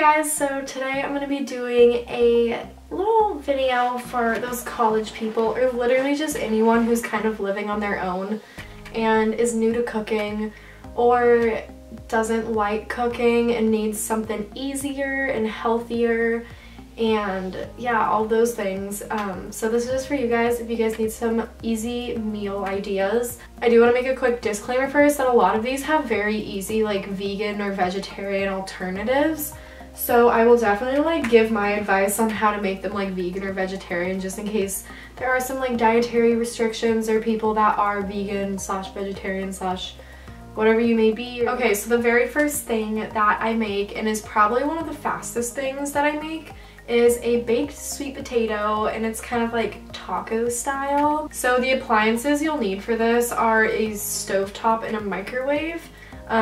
guys, so today I'm going to be doing a little video for those college people, or literally just anyone who's kind of living on their own and is new to cooking or doesn't like cooking and needs something easier and healthier and yeah, all those things. So this is just for you guys if you guys need some easy meal ideas. I do want to make a quick disclaimer first that a lot of these have very easy like vegan or vegetarian alternatives. So I will definitely like give my advice on how to make them like vegan or vegetarian, just in case there are some like dietary restrictions or people that are vegan slash vegetarian slash whatever you may be. Okay, so the very first thing that I make, and is probably one of the fastest things that I make, is a baked sweet potato, and it's kind of like taco style. So the appliances you'll need for this are a stovetop and a microwave.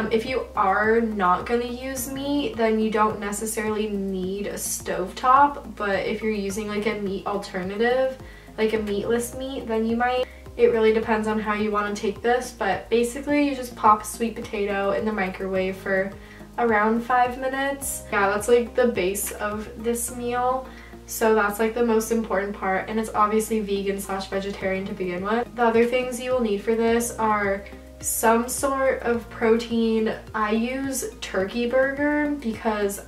If you are not going to use meat, then you don't necessarily need a stovetop, but if you're using like a meat alternative, like a meatless meat, then you might. It really depends on how you want to take this, but basically you just pop a sweet potato in the microwave for around 5 minutes. Yeah, that's like the base of this meal. So that's like the most important part, and it's obviously vegan slash vegetarian to begin with. The other things you will need for this are some sort of protein. I use turkey burger because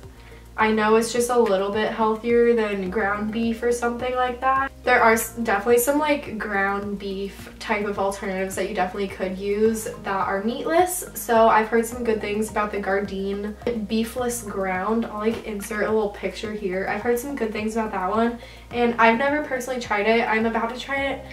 I know it's just a little bit healthier than ground beef or something like that. There are definitely some like ground beef type of alternatives that you definitely could use that are meatless. So I've heard some good things about the Gardein beefless ground. I'll like insert a little picture here. I've heard some good things about that one, and I've never personally tried it. I'm about to try it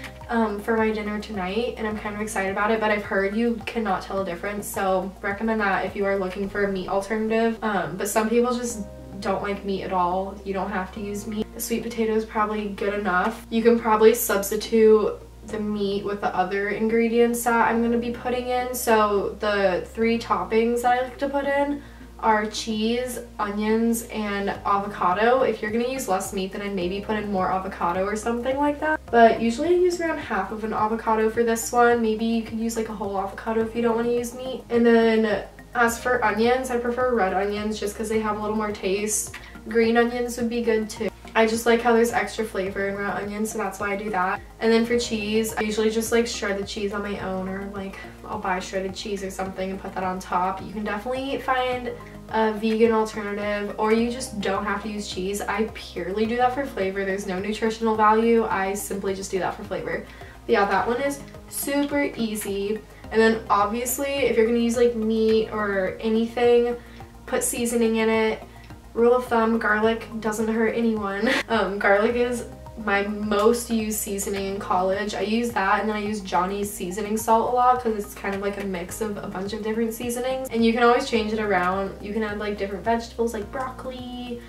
for my dinner tonight, and I'm kind of excited about it, but I've heard you cannot tell a difference, so recommend that if you are looking for a meat alternative. But some people just don't like meat at all. You don't have to use meat. The sweet potato is probably good enough. You can probably substitute the meat with the other ingredients that I'm going to be putting in. So the 3 toppings that I like to put in are cheese, onions, and avocado. If you're going to use less meat, then I'd maybe put in more avocado or something like that. But usually I use around half of an avocado for this one. Maybe you could use like a whole avocado if you don't want to use meat. And then as for onions, I prefer red onions just because they have a little more taste. Green onions would be good too. I just like how there's extra flavor in red onions, so that's why I do that. And then for cheese, I usually just like shred the cheese on my own, or like I'll buy shredded cheese or something and put that on top. You can definitely find a vegan alternative, or you just don't have to use cheese. I purely do that for flavor. There's no nutritional value. I simply just do that for flavor. But yeah, that one is super easy. And then obviously if you're gonna use like meat or anything, put seasoning in it. Rule of thumb, garlic doesn't hurt anyone. Garlic is my most used seasoning in college. I use that, and then I use Johnny's seasoning salt a lot because it's kind of like a mix of a bunch of different seasonings. And you can always change it around. You can add like different vegetables like broccoli,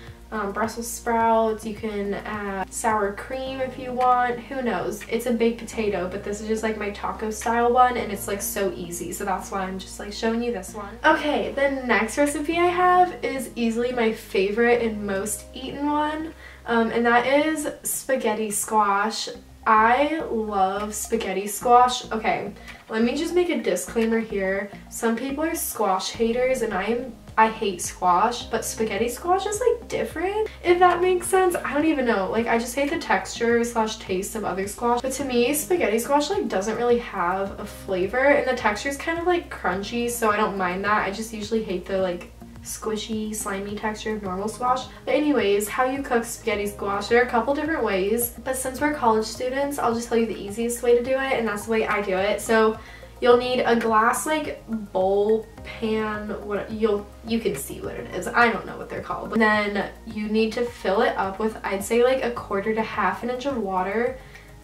Brussels sprouts. You can add sour cream if you want. Who knows? It's a baked potato, but this is just like my taco style one, and it's like so easy, so that's why I'm just like showing you this one. Okay, the next recipe I have is easily my favorite and most eaten one, and that is spaghetti squash. I love spaghetti squash. Okay, let me just make a disclaimer here. Some people are squash haters, and I hate squash, but spaghetti squash is like different, if that makes sense. I don't even know, like I just hate the texture slash taste of other squash, but to me spaghetti squash like doesn't really have a flavor, and the texture is kind of like crunchy, so I don't mind that. I just usually hate the like squishy slimy texture of normal squash. But anyways, how you cook spaghetti squash, there are a couple different ways, but since we're college students, I'll just tell you the easiest way to do it, and that's the way I do it. So you'll need a glass like bowl, pan, what you can see what it is. I don't know what they're called. And then you need to fill it up with, I'd say like 1/4 to 1/2 inch of water.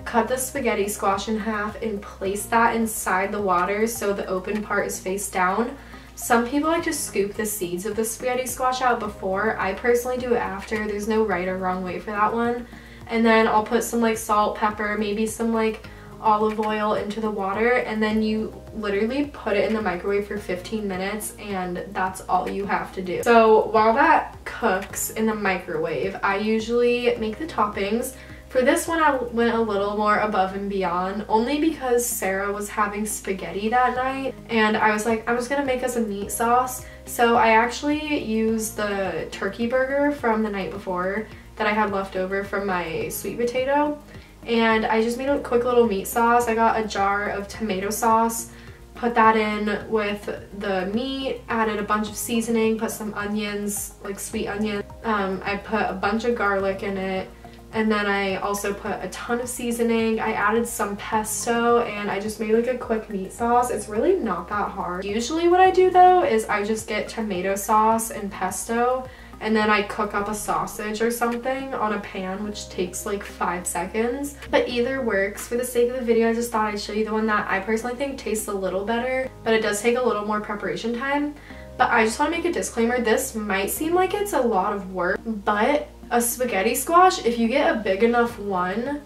Cut the spaghetti squash in half and place that inside the water so the open part is face down. Some people like to scoop the seeds of the spaghetti squash out before. I personally do it after. There's no right or wrong way for that one. And then I'll put some like salt, pepper, maybe some like olive oil into the water, and then you literally put it in the microwave for 15 minutes, and that's all you have to do. So while that cooks in the microwave, I usually make the toppings. For this one, I went a little more above and beyond, only because Sarah was having spaghetti that night, and I was like, I'm just gonna make us a meat sauce. So I actually used the turkey burger from the night before that I had left over from my sweet potato, and I just made a quick little meat sauce. I got a jar of tomato sauce, put that in with the meat, added a bunch of seasoning, put some onions, like sweet onion. I put a bunch of garlic in it, and then I also put a ton of seasoning. I added some pesto, and I just made like a quick meat sauce. It's really not that hard. Usually what I do though is I just get tomato sauce and pesto, and then I cook up a sausage or something on a pan, which takes like 5 seconds. But either works. For the sake of the video, I just thought I'd show you the one that I personally think tastes a little better, but it does take a little more preparation time. But I just want to make a disclaimer, this might seem like it's a lot of work, but a spaghetti squash, if you get a big enough one,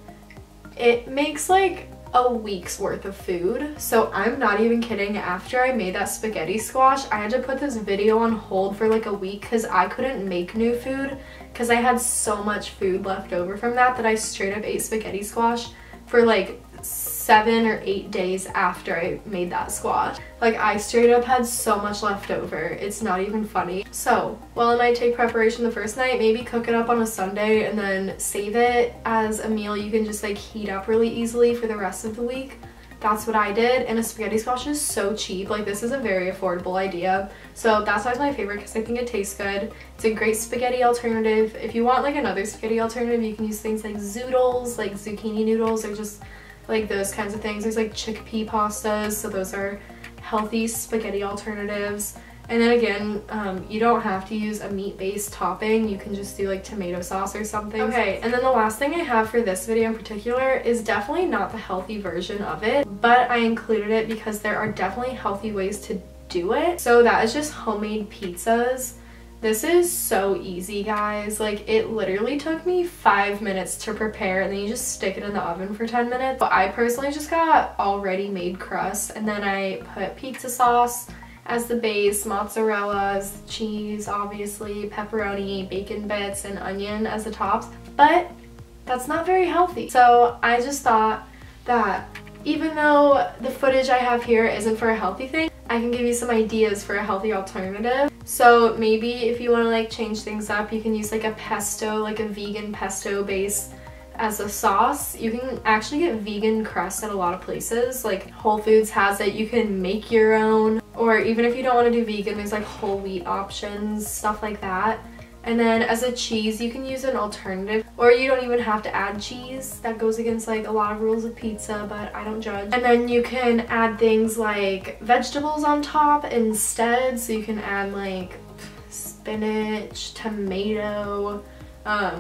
it makes like a week's worth of food. So I'm not even kidding. After I made that spaghetti squash, I had to put this video on hold for like a week because I couldn't make new food because I had so much food left over from that I straight up ate spaghetti squash for like 7 or 8 days after I made that squash. Like, I straight up had so much left over. It's not even funny. So while it might take preparation the first night, maybe cook it up on a Sunday and then save it as a meal you can just like heat up really easily for the rest of the week. That's what I did, and a spaghetti squash is so cheap. Like, this is a very affordable idea. So that's why it's my favorite, because I think it tastes good. It's a great spaghetti alternative. If you want like another spaghetti alternative, you can use things like zoodles, like zucchini noodles, or just like those kinds of things. There's like chickpea pastas, so those are healthy spaghetti alternatives. And then again, you don't have to use a meat-based topping. You can just do like tomato sauce or something. Okay, and then the last thing I have for this video in particular is definitely not the healthy version of it, but I included it because there are definitely healthy ways to do it. So that is just homemade pizzas. This is so easy, guys. Like, it literally took me 5 minutes to prepare, and then you just stick it in the oven for 10 minutes. But I personally just got already made crust, and then I put pizza sauce as the base, mozzarella, cheese, obviously, pepperoni, bacon bits, and onion as the tops. But that's not very healthy. So I just thought that even though the footage I have here isn't for a healthy thing, I can give you some ideas for a healthy alternative. So maybe if you want to like change things up, you can use like a pesto, like a vegan pesto base as a sauce. You can actually get vegan crust at a lot of places. Like Whole Foods has it. You can make your own, or even if you don't want to do vegan, there's like whole wheat options, stuff like that. And then as a cheese, you can use an alternative, or you don't even have to add cheese. That goes against like a lot of rules of pizza, but I don't judge. And then you can add things like vegetables on top instead. So you can add like spinach, tomato,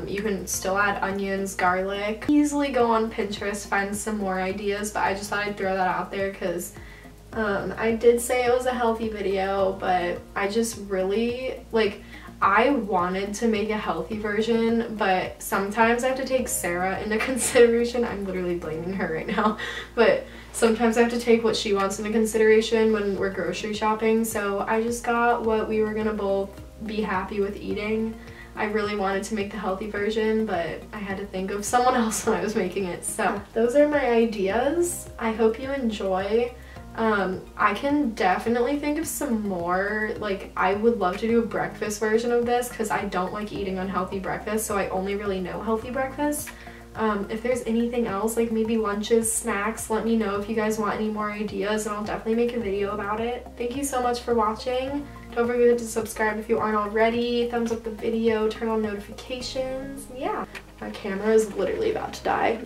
you can still add onions, garlic. Easily go on Pinterest, find some more ideas, but I just thought I'd throw that out there because I did say it was a healthy video, but I just really, like, I wanted to make a healthy version, but sometimes I have to take Sara into consideration. I'm literally blaming her right now, but sometimes I have to take what she wants into consideration when we're grocery shopping. So I just got what we were gonna both be happy with eating. I really wanted to make the healthy version, but I had to think of someone else when I was making it. So those are my ideas. I hope you enjoy. I can definitely think of some more. Like, I would love to do a breakfast version of this because I don't like eating unhealthy breakfast, so I only really know healthy breakfast. If there's anything else, like maybe lunches, snacks, let me know if you guys want any more ideas, and I'll definitely make a video about it. Thank you so much for watching. Don't forget to subscribe if you aren't already. Thumbs up the video, turn on notifications. Yeah, my camera is literally about to die.